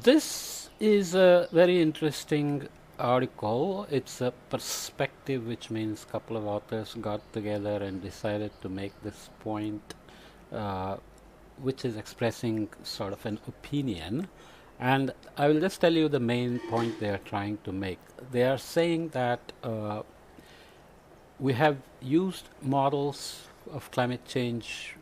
This is a very interesting article. It's a perspective, which means a couple of authors got together and decided to make this point, uh, which is expressing sort of an opinion. And I will just tell you the main point they are trying to make. They are saying that we have used models of climate change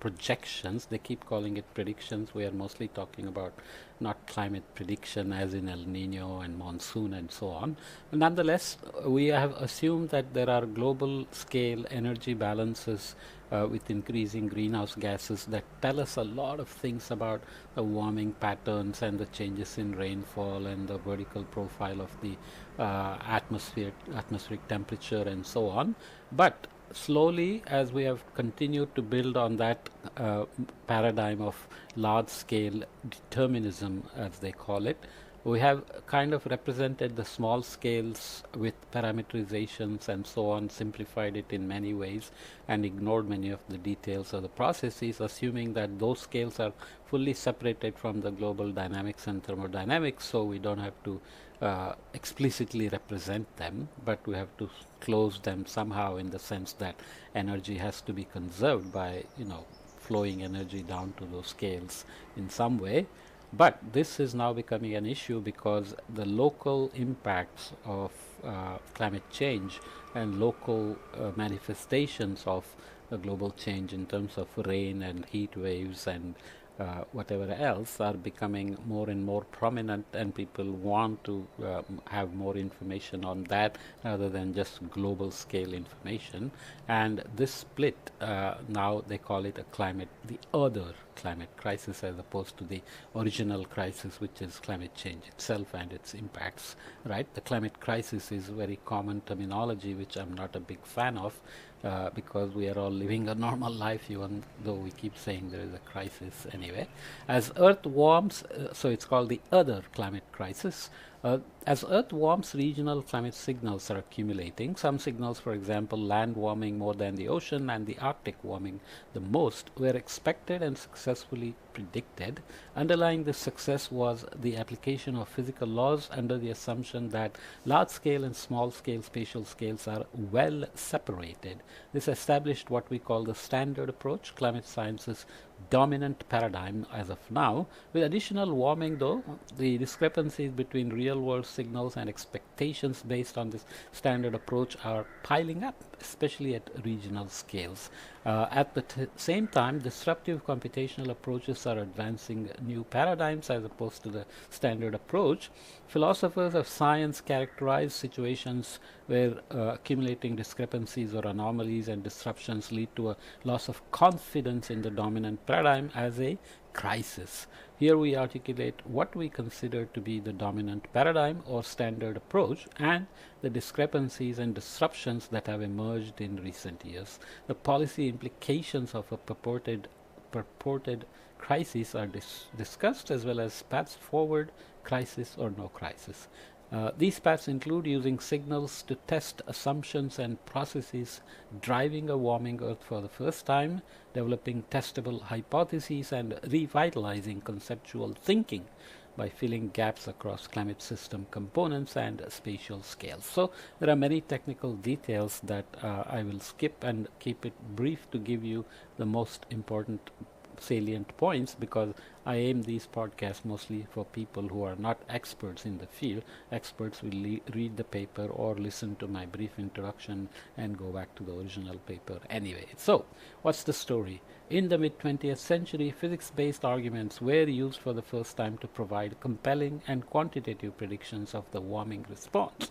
projections. They keep calling it predictions. We are mostly talking about not climate prediction as in El Nino and monsoon and so on. Nonetheless, we have assumed that there are global scale energy balances with increasing greenhouse gases that tell us a lot of things about the warming patterns and the changes in rainfall and the vertical profile of the atmospheric temperature and so on. But slowly, as we have continued to build on that paradigm of large scale determinism, as they call it, we have kind of represented the small scales with parameterizations and so on, simplified it in many ways, and ignored many of the details of the processes, assuming that those scales are fully separated from the global dynamics and thermodynamics, so we don't have to explicitly represent them, but we have to close them somehow, in the sense that energy has to be conserved by flowing energy down to those scales in some way. But this is now becoming an issue because the local impacts of climate change and local manifestations of global change in terms of rain and heat waves and whatever else are becoming more and more prominent, and people want to have more information on that rather than just global scale information. And this split, now they call it the other climate crisis, as opposed to the original crisis, which is climate change itself and its impacts. Right? The climate crisis is very common terminology, which I'm not a big fan of, because we are all living a normal life, even though we keep saying there is a crisis anyway. As Earth warms, so it's called the other climate crisis. As Earth warms, regional climate signals are accumulating. Some signals, for example, land warming more than the ocean and the Arctic warming the most, were expected and successfully predicted. Underlying this success was the application of physical laws under the assumption that large scale and small scale spatial scales are well separated. This established what we call the standard approach, climate science's dominant paradigm as of now. With additional warming, though, the discrepancies between real world signals and expectations based on this standard approach are piling up, especially at regional scales. At the same time, disruptive computational approaches are advancing new paradigms as opposed to the standard approach. Philosophers of science characterize situations where accumulating discrepancies or anomalies and disruptions lead to a loss of confidence in the dominant paradigm as a crisis. Here we articulate what we consider to be the dominant paradigm or standard approach and the discrepancies and disruptions that have emerged in recent years. The policy implications of a purported crisis are discussed, as well as paths forward, crisis or no crisis. These paths include using signals to test assumptions and processes driving a warming Earth for the first time, developing testable hypotheses, and revitalizing conceptual thinking by filling gaps across climate system components and spatial scales. So there are many technical details that I will skip and keep it brief to give you the most important salient points, because I aim these podcasts mostly for people who are not experts in the field. Experts will read the paper or listen to my brief introduction and go back to the original paper anyway. So, what's the story? In the mid-20th century, physics-based arguments were used for the first time to provide compelling and quantitative predictions of the warming response.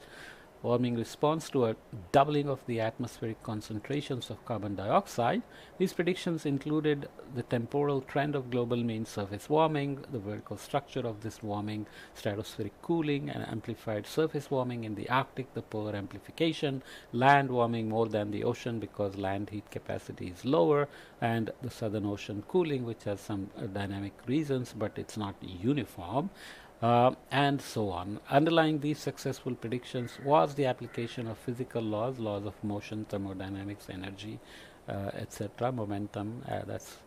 Warming response to a doubling of the atmospheric concentrations of carbon dioxide. These predictions included the temporal trend of global mean surface warming, the vertical structure of this warming, stratospheric cooling, and amplified surface warming in the Arctic, the polar amplification, land warming more than the ocean because land heat capacity is lower, and the Southern Ocean cooling, which has some dynamic reasons, but it's not uniform. And so on. Underlying these successful predictions was the application of physical laws, laws of motion, thermodynamics, energy, etc., momentum. That's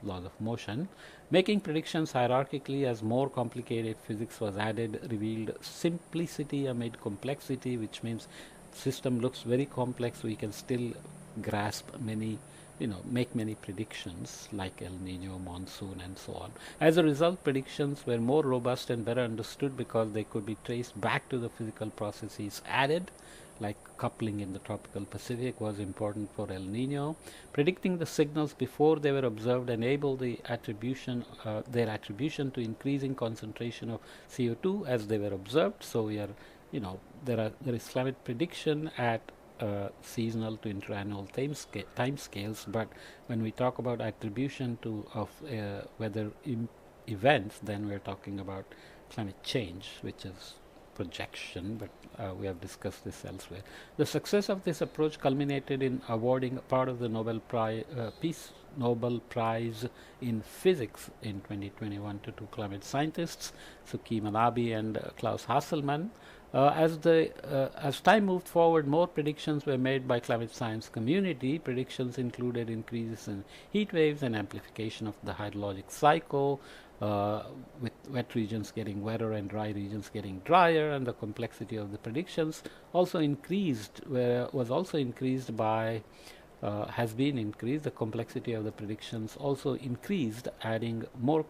laws of motion. Making predictions hierarchically as more complicated physics was added revealed simplicity amid complexity, which means system looks very complex. We can still grasp many, make many predictions like El Nino, monsoon, and so on. As a result, predictions were more robust and better understood because they could be traced back to the physical processes added, like coupling in the tropical Pacific was important for El Nino. Predicting the signals before they were observed enabled their attribution to increasing concentration of CO2 as they were observed. So we are, there is climate prediction at seasonal to interannual time scales, but when we talk about attribution of weather events, then we're talking about climate change, which is projection, but we have discussed this elsewhere. The success of this approach culminated in awarding part of the Nobel Prize in Physics in 2021 to two climate scientists, Suki Manabe and Klaus Hasselmann. As time moved forward, more predictions were made by climate science community. Predictions included increases in heat waves and amplification of the hydrologic cycle, with wet regions getting wetter and dry regions getting drier, and the complexity of the predictions also increased. Has been increased. The complexity of the predictions also increased, adding more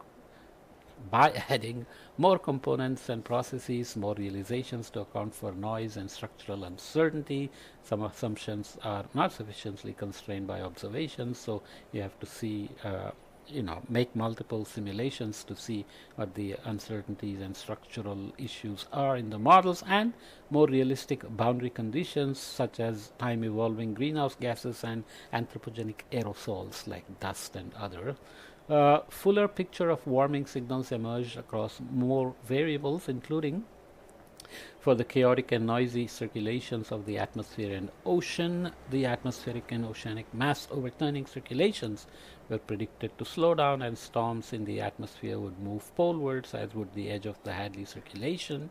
components and processes, more realizations to account for noise and structural uncertainty. Some assumptions are not sufficiently constrained by observations, so you have to see, make multiple simulations to see what the uncertainties and structural issues are in the models, and more realistic boundary conditions such as time evolving greenhouse gases and anthropogenic aerosols like dust and other. Fuller picture of warming signals emerged across more variables, including for the chaotic and noisy circulations of the atmosphere and ocean. The atmospheric and oceanic mass overturning circulations were predicted to slow down, and storms in the atmosphere would move polewards, as would the edge of the Hadley circulation,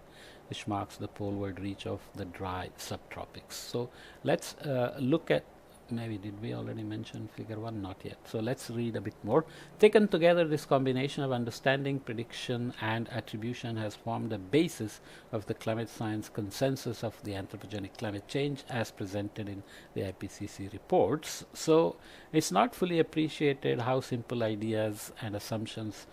which marks the poleward reach of the dry subtropics. So let's look at, maybe did we already mention figure 1? Not yet. So let's read a bit more. Taken together, this combination of understanding, prediction, and attribution has formed a basis of the climate science consensus of the anthropogenic climate change as presented in the IPCC reports. So it's not fully appreciated how simple ideas and assumptions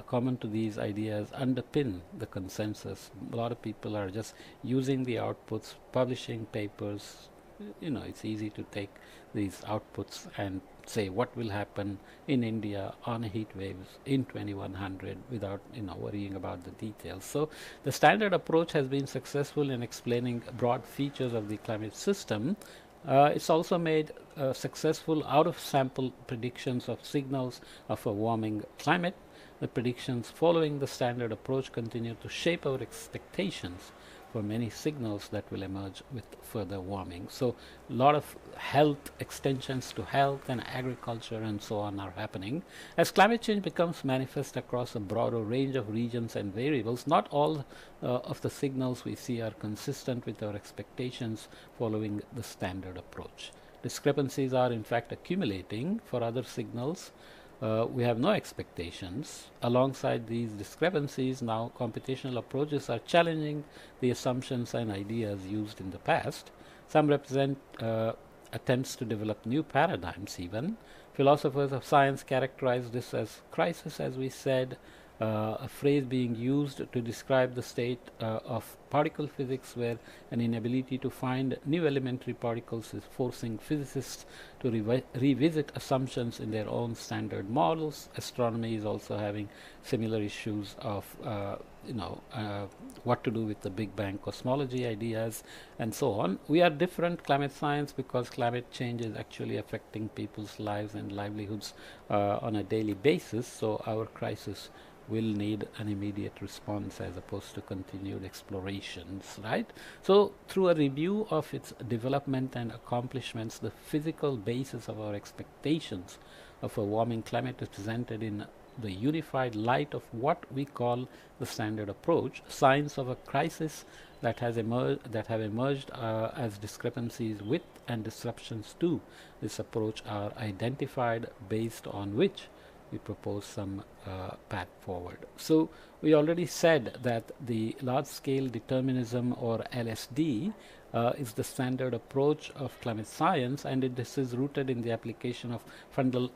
common to these ideas underpin the consensus. A lot of people are just using the outputs, publishing papers. It's easy to take these outputs and say what will happen in India on a heat waves in 2100 without worrying about the details. So the standard approach has been successful in explaining broad features of the climate system. It's also made successful out of sample predictions of signals of a warming climate. The predictions following the standard approach continue to shape our expectations for many signals that will emerge with further warming. So a lot of health extensions to health and agriculture and so on are happening. As climate change becomes manifest across a broader range of regions and variables, not all of the signals we see are consistent with our expectations following the standard approach. Discrepancies are in fact accumulating. For other signals, we have no expectations. Alongside these discrepancies, now computational approaches are challenging the assumptions and ideas used in the past. Some represent attempts to develop new paradigms even. Philosophers of science characterize this as crisis, as we said, a phrase being used to describe the state of particle physics where an inability to find new elementary particles is forcing physicists to revisit assumptions in their own standard models. Astronomy is also having similar issues of what to do with the Big Bang cosmology ideas and so on. We are different, climate science, because climate change is actually affecting people's lives and livelihoods on a daily basis. So our crisis will need an immediate response as opposed to continued explorations, right? So through a review of its development and accomplishments, the physical basis of our expectations of a warming climate is presented in the unified light of what we call the standard approach. Signs of a crisis that have emerged as discrepancies with and disruptions to this approach are identified, based on which we propose some path forward. So we already said that the large-scale determinism, or LSD, is the standard approach of climate science, and this is rooted in the application of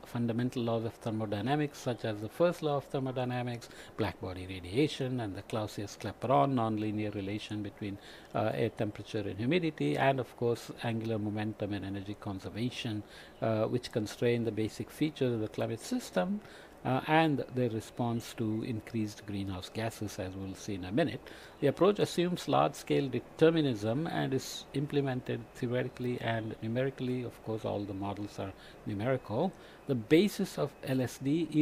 fundamental laws of thermodynamics, such as the first law of thermodynamics, black-body radiation, and the Clausius-Clapeyron nonlinear relation between air temperature and humidity, and of course angular momentum and energy conservation, which constrain the basic features of the climate system and their response to increased greenhouse gases, as we'll see in a minute. The approach assumes large-scale determinism and is implemented theoretically and numerically. Of course, all the models are numerical. The basis of LSD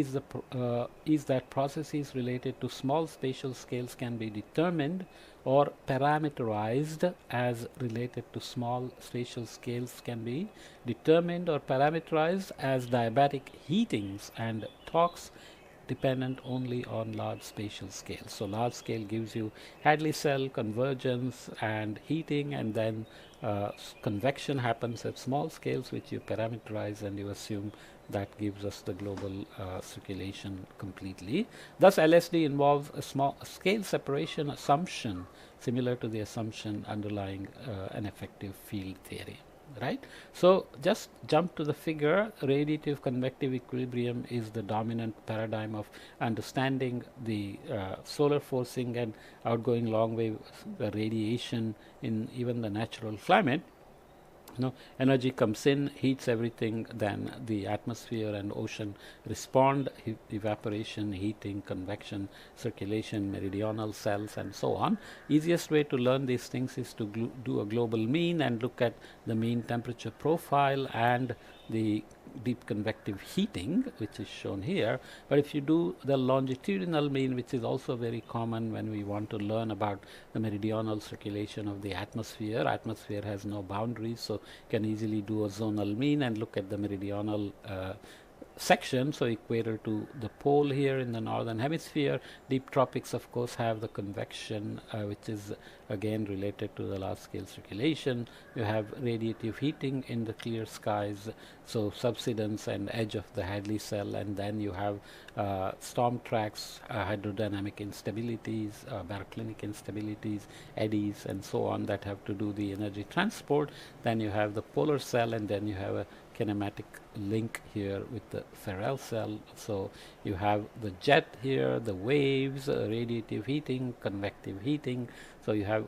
is that processes related to small spatial scales can be determined or parameterized as related to small spatial scales can be determined or parameterized as diabatic heatings and torques dependent only on large spatial scales. So large scale gives you Hadley cell convergence and heating, and then convection happens at small scales, which you parameterize and you assume that gives us the global circulation completely. Thus LSD involves a small scale separation assumption similar to the assumption underlying an effective field theory. Right. So just jump to the figure. Radiative convective equilibrium is the dominant paradigm of understanding the solar forcing and outgoing long wave radiation in even the natural climate. Energy comes in, heats everything, then the atmosphere and ocean respond, evaporation, heating, convection, circulation, meridional cells, and so on. Easiest way to learn these things is to do a global mean and look at the mean temperature profile and the deep convective heating, which is shown here. But if you do the longitudinal mean, which is also very common when we want to learn about the meridional circulation of the atmosphere has no boundaries, so you can easily do a zonal mean and look at the meridional section. So equator to the pole here in the northern hemisphere. Deep tropics of course have the convection, which is again related to the large scale circulation. You have radiative heating in the clear skies, so subsidence and edge of the Hadley cell, and then you have storm tracks, hydrodynamic instabilities, baroclinic instabilities, eddies, and so on that have to do the energy transport. Then you have the polar cell, and then you have a kinematic link here with the Ferrel cell. So you have the jet here, the waves, radiative heating, convective heating. So you have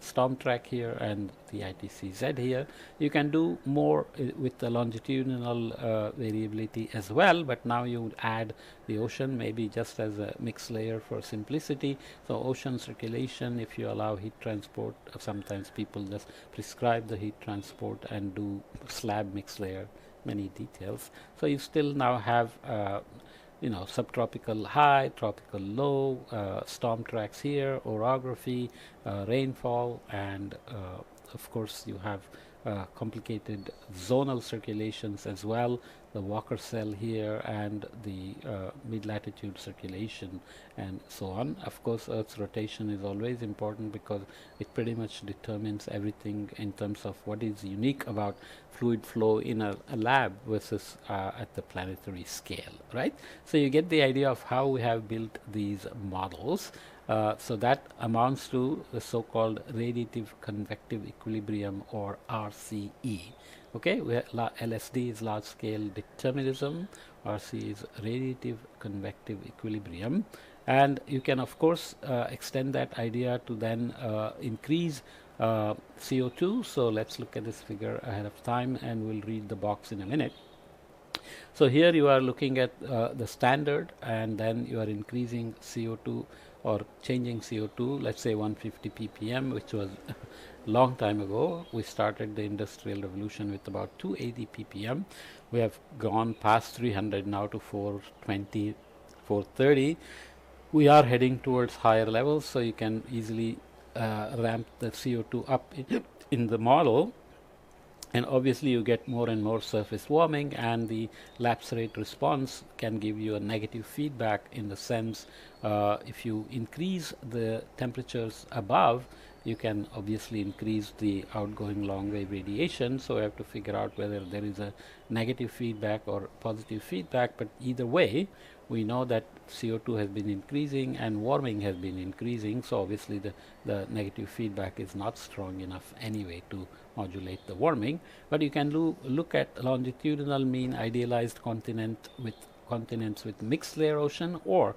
storm track here and the ITCZ here. You can do more with the longitudinal variability as well, but now you add the ocean, maybe just as a mixed layer for simplicity. So ocean circulation, if you allow heat transport, sometimes people just prescribe the heat transport and do slab mixed layer, many details. So you still now have subtropical high, tropical low, storm tracks here, orography, rainfall, and of course you have complicated zonal circulations as well, the Walker cell here and the mid-latitude circulation and so on. Of course Earth's rotation is always important because it pretty much determines everything in terms of what is unique about fluid flow in a lab versus at the planetary scale, right? So you get the idea of how we have built these models. So that amounts to the so-called radiative convective equilibrium, or RCE. Okay, where LSD is large-scale determinism, RC is radiative convective equilibrium, and you can of course extend that idea to then increase CO2. So let's look at this figure ahead of time and we'll read the box in a minute. So here you are looking at the standard, and then you are increasing CO2 or changing CO2, let's say 150 ppm, which was long time ago. We started the industrial revolution with about 280 ppm. We have gone past 300 now to 420, 430. We are heading towards higher levels, so you can easily ramp the CO2 up in the model. And obviously you get more and more surface warming, and the lapse rate response can give you a negative feedback in the sense, if you increase the temperatures above, you can obviously increase the outgoing long wave radiation. So we have to figure out whether there is a negative feedback or positive feedback, but either way we know that CO2 has been increasing and warming has been increasing, so obviously the negative feedback is not strong enough anyway to modulate the warming. But you can look at longitudinal mean idealized continents with mixed layer ocean, or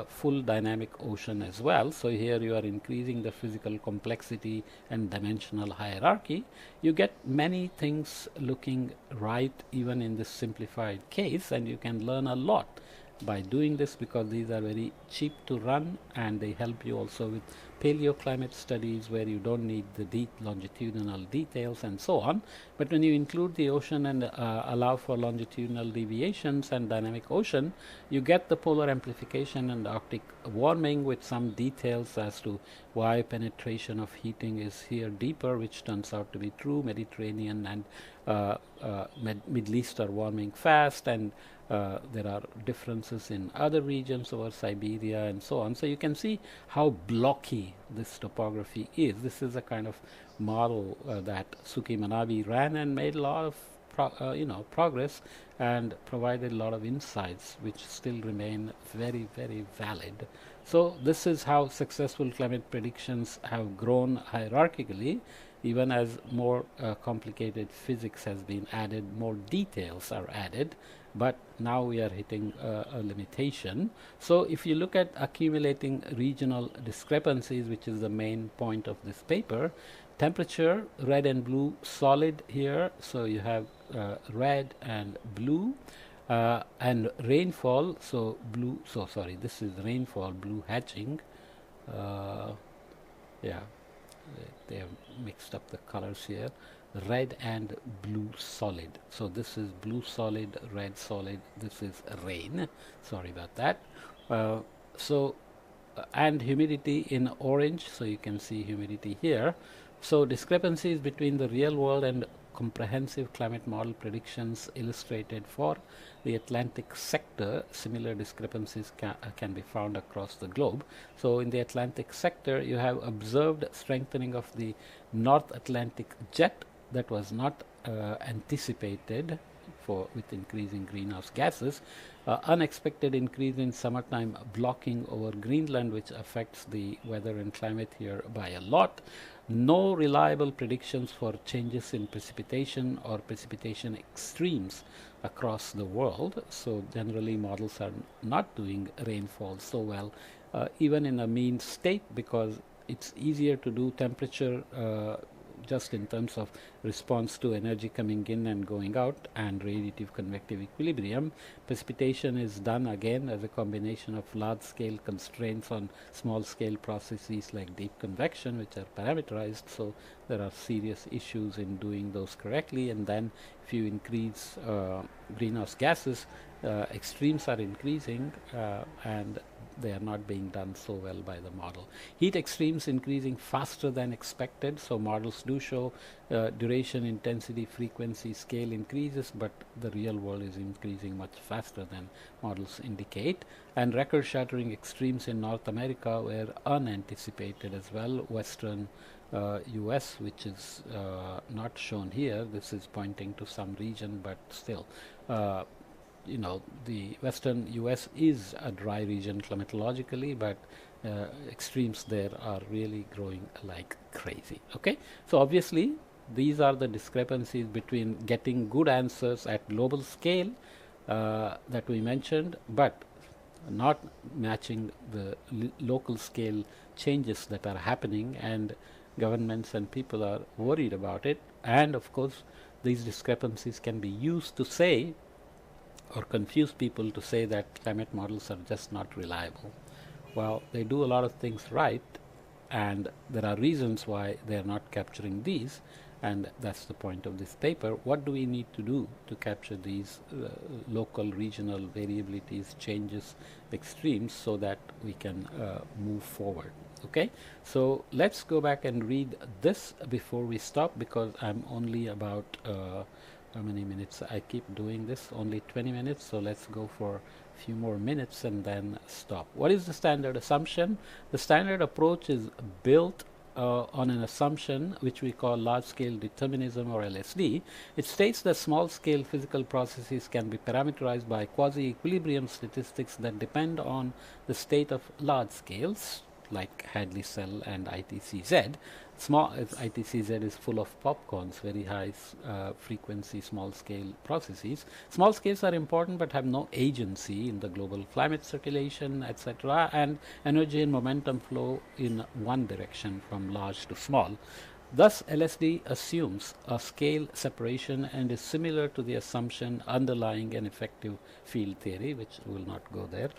full dynamic ocean as well. So here you are increasing the physical complexity and dimensional hierarchy. You get many things looking right even in this simplified case, and you can learn a lot by doing this, because these are very cheap to run, and they help you also with paleoclimate studies where you don't need the deep longitudinal details and so on. But when you include the ocean and allow for longitudinal deviations and dynamic ocean, you get the polar amplification and Arctic warming with some details as to why penetration of heating is here deeper, which turns out to be true. Mediterranean and Middle East are warming fast, and there are differences in other regions over Siberia and so on. So you can see how blocky this topography is. This is a kind of model that Suki Manabe ran and made a lot of progress and provided a lot of insights which still remain very, very valid. So this is how successful climate predictions have grown hierarchically. Even as more complicated physics has been added, more details are added, but now we are hitting a limitation. So if you look at accumulating regional discrepancies, which is the main point of this paper, temperature, red and blue solid here, so you have red and blue, and rainfall, so blue, so sorry, this is rainfall, blue hatching, yeah, they have mixed up the colors here, red and blue solid. So this is blue solid, red solid, this is rain, sorry about that. And humidity in orange, so you can see humidity here. So discrepancies between the real world and comprehensive climate model predictions illustrated for the Atlantic sector. Similar discrepancies can be found across the globe. So in the Atlantic sector, you have observed strengthening of the North Atlantic jet that was not anticipated with increasing greenhouse gases. Unexpected increase in summertime blocking over Greenland, which affects the weather and climate here by a lot. No reliable predictions for changes in precipitation or precipitation extremes across the world. So generally models are not doing rainfall so well, even in a mean state, because it's easier to do temperature just in terms of response to energy coming in and going out and radiative convective equilibrium. Precipitation is done again as a combination of large scale constraints on small scale processes like deep convection, which are parameterized, so there are serious issues in doing those correctly. And then if you increase greenhouse gases, extremes are increasing, and they are not being done so well by the model. Heat extremes increasing faster than expected, so models do show duration, intensity, frequency, scale increases, but the real world is increasing much faster than models indicate. And record shattering extremes in North America were unanticipated as well. Western US, which is not shown here, this is pointing to some region, but still the western US is a dry region climatologically, but extremes there are really growing like crazy. Okay, so obviously these are the discrepancies between getting good answers at global scale that we mentioned, but not matching the local scale changes that are happening, and governments and people are worried about it. And of course these discrepancies can be used to say, or confuse people to say, that climate models are just not reliable. Well, they do a lot of things right, and there are reasons why they are not capturing these, and that's the point of this paper. What do we need to do to capture these local, regional variabilities, changes, extremes, so that we can move forward? Okay, so let's go back and read this before we stop, because I'm only about how many minutes? I keep doing this, only 20 minutes, so let's go for a few more minutes and then stop. What is the standard assumption? The standard approach is built on an assumption which we call large-scale determinism, or LSD. It states that small-scale physical processes can be parameterized by quasi-equilibrium statistics that depend on the state of large scales, like Hadley cell and ITCZ. Small ITCZ is full of popcorns, very high frequency small scale processes. Small scales are important but have no agency in the global climate circulation, etc., and energy and momentum flow in one direction from large to small. Thus, LSD assumes a scale separation and is similar to the assumption underlying an effective field theory, which will not go there.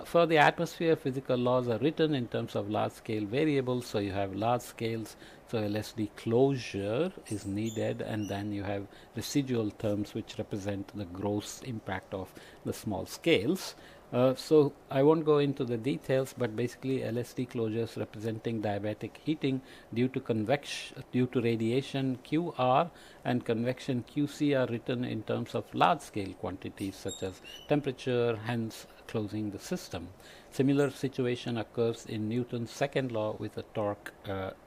For the atmosphere, physical laws are written in terms of large-scale variables, so you have large scales, so LSD closure is needed, and then you have residual terms which represent the gross impact of the small scales. So I won't go into the details, but basically LSD closures representing diabatic heating due to radiation QR and convection QC are written in terms of large scale quantities such as temperature, hence closing the system. Similar situation occurs in Newton's second law with a torque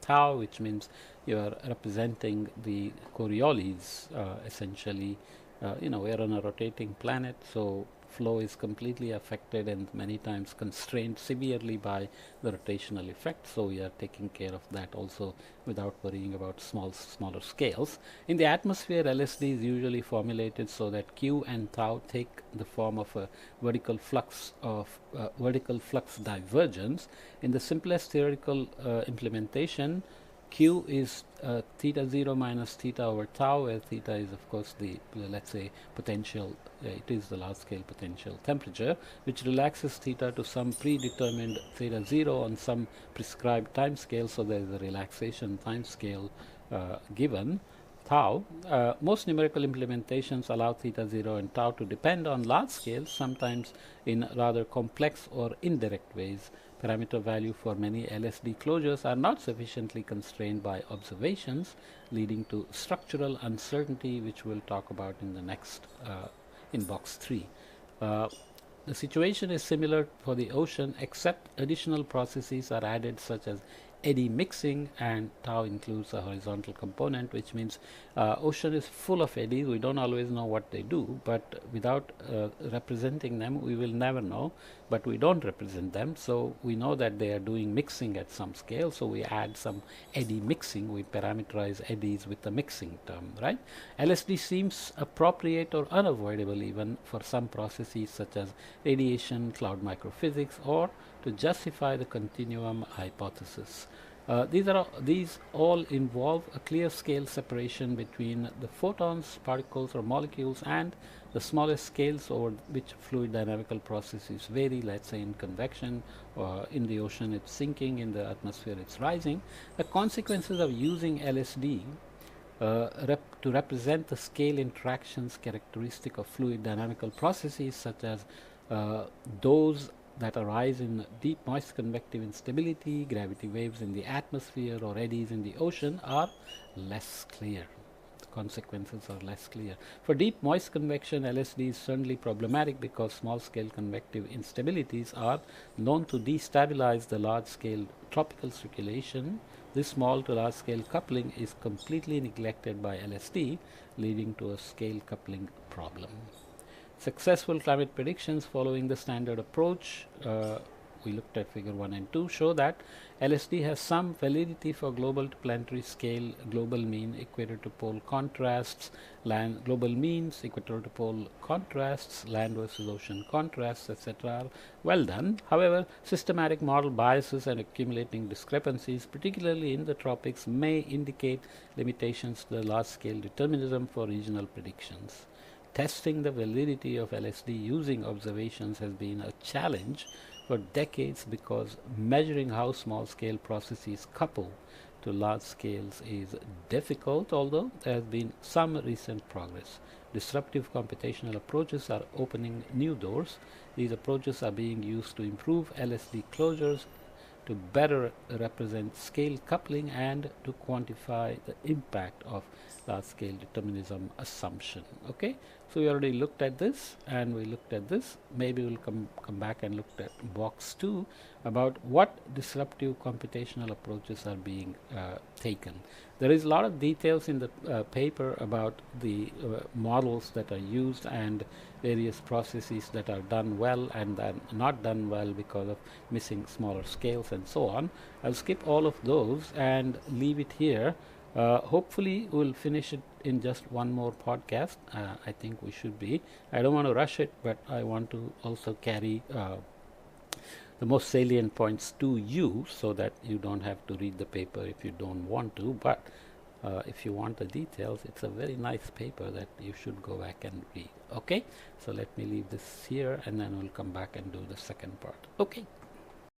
tau, which means you are representing the Coriolis essentially. We are on a rotating planet, so flow is completely affected and many times constrained severely by the rotational effect, so we are taking care of that also without worrying about smaller scales. In the atmosphere, LSD is usually formulated so that Q and tau take the form of a vertical flux divergence. In the simplest theoretical implementation, Q is theta 0 minus theta over tau, where theta is of course the, let's say, potential, it is the large scale potential temperature, which relaxes theta to some predetermined theta 0 on some prescribed time scale, so there is a relaxation time scale given. Tau, most numerical implementations allow theta 0 and tau to depend on large scales, sometimes in rather complex or indirect ways. Parameter value for many LSD closures are not sufficiently constrained by observations, leading to structural uncertainty, which we'll talk about in the next in box 3. The situation is similar for the ocean, except additional processes are added such as eddy mixing, and tau includes a horizontal component, which means ocean is full of eddies. We don't always know what they do, but without representing them we will never know, but we don't represent them, so we know that they are doing mixing at some scale, so we add some eddy mixing, we parameterize eddies with the mixing term, right? LSD seems appropriate or unavoidable even for some processes such as radiation, cloud microphysics, or to justify the continuum hypothesis. These all involve a clear scale separation between the photons, particles or molecules, and the smallest scales over which fluid dynamical processes vary. Let's say in convection, or in the ocean it's sinking, in the atmosphere it's rising. The consequences of using LSD to represent the scale interactions characteristic of fluid dynamical processes, such as those that arise in deep moist convective instability, gravity waves in the atmosphere, or eddies in the ocean, are less clear. The consequences are less clear. For deep moist convection, LSD is certainly problematic because small scale convective instabilities are known to destabilize the large scale tropical circulation. This small to large scale coupling is completely neglected by LSD, leading to a scale coupling problem. Successful climate predictions following the standard approach, we looked at figure 1 and 2, show that LSD has some validity for global to planetary scale, global mean, equator to pole contrasts, global means, equator to pole contrasts, land versus ocean contrasts, etc. are well done. However, systematic model biases and accumulating discrepancies, particularly in the tropics, may indicate limitations to the large scale determinism for regional predictions. Testing the validity of LSD using observations has been a challenge for decades because measuring how small scale processes couple to large scales is difficult, although there has been some recent progress. Disruptive computational approaches are opening new doors. These approaches are being used to improve LSD closures, to better represent scale coupling, and to quantify the impact of large scale determinism assumption. Okay, so we already looked at this and we looked at this. Maybe we'll come back and look at box 2 about what disruptive computational approaches are being taken. There is a lot of details in the paper about the models that are used and various processes that are done well and then not done well because of missing smaller scales and so on. I'll skip all of those and leave it here. Hopefully we'll finish it in just one more podcast. I think we should be. I don't want to rush it, but I want to also carry the most salient points to you so that you don't have to read the paper if you don't want to. But if you want the details, it's a very nice paper that you should go back and read. Okay, so let me leave this here and then we'll come back and do the second part. Okay.